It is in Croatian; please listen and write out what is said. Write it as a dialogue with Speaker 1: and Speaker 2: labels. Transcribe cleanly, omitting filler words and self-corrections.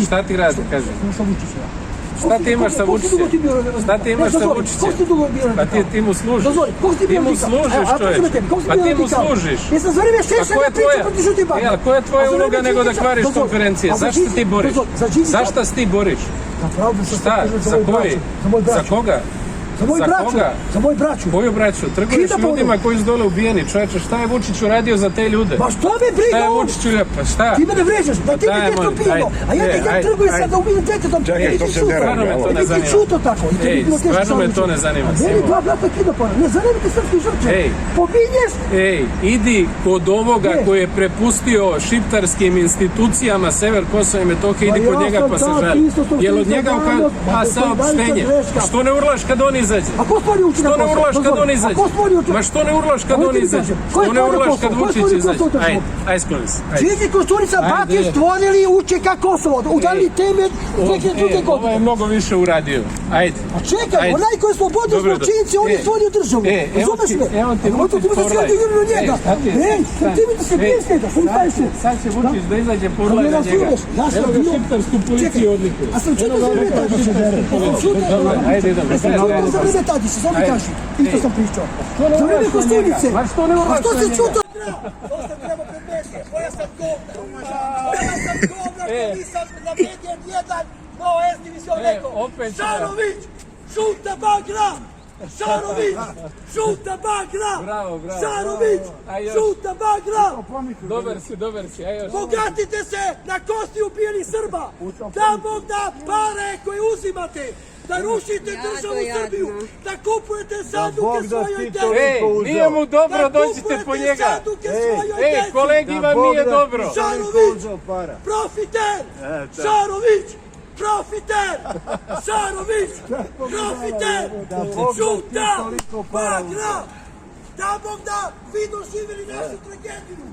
Speaker 1: Šta ti radi, kaži? Šta ti imaš sa Vučićem? Šta ti imaš sa Vučićem? Pa ti mu služiš. Ti mu služiš, čovječ. Pa ti mu služiš. A koja je tvoja uloga nego da kvariš konferencije? Zašto ti boriš? Zašto ti boriš? Šta? Za koji? Za koga?
Speaker 2: Za moju braću.
Speaker 1: Koju braću? Trguješ ljudima koji su dole ubijeni, čovječe. Šta je Vučić uradio za te ljude?
Speaker 2: Ma što me briga?
Speaker 1: Šta je Vučić uradio? Pa šta?
Speaker 2: Ti mene vređaš, da ti mi djeto pilo. A ja te trgujem sad da ubijem djetetom.
Speaker 3: Čekaj, to se ne radi.
Speaker 2: Ti čuto tako.
Speaker 1: Ej, stvarno me to ne zanima.
Speaker 2: Meni dva brata kidopora. Ne zanima ti srpski žrtve. Pominješ?
Speaker 1: Ej, idi kod ovoga koji je prepustio šiptarskim institucijama sever Kosova i Metohije, idi kod njega pa se žali. Jel od njega saopštenje? Što ne urlaš kad on izađe? Što ne urlaš kad on izađe? Ma što ne urlaš kad on izađe? Što ne urlaš kad Vučić izađe? Ajde, skloni se.
Speaker 2: Đinđi Koštunica, Bakić stvorili UČK Kosovo. Udali temelj 2002. godine.
Speaker 1: Ovo je mnogo više uradio. Ajde.
Speaker 2: A čekaj, onaj koji je slobodio zločinci, on je stvorio državu. Razumeš me?
Speaker 1: Evo ti Vučić poraj.
Speaker 2: Ti mi da se biješ njega,
Speaker 1: Sad će Vučić da izađe poraj na njega. Evo ga šiptarsku policiju odlikuje.
Speaker 2: A sam čuto za vreme Tadića.
Speaker 1: Ajde, idemo.
Speaker 2: Za vreme Tadića, samo mi kaži. Isto sam pričao. Za vreme Koštunice.
Speaker 1: Ma što ne urlaš
Speaker 2: A što
Speaker 1: na
Speaker 2: se
Speaker 1: njega?
Speaker 2: čuto? To se treba predmeti. Moja sam govna. Što nisam zavrijeđen jedan Nova S divizion rekao. Šarović, žuta bagra. Šarović, žuta bagra.
Speaker 1: Bravo.
Speaker 2: Šarović, žuta bagra.
Speaker 1: Dobar si.
Speaker 2: Bogatite se na kosti ubijenih Srba. Da Bog da pare koje uzimate. Da rušite državu Srbiju, da kupujete sanduke svojoj djeci.
Speaker 1: Ej, nije mu dobro, dođite po njega. Ej, kolegi vam nije dobro.
Speaker 2: Šarović, profiter! Šarović, profiter! Šarović, profiter! Žuta bagra! Da Bog da vi doživjeli našu tragediju.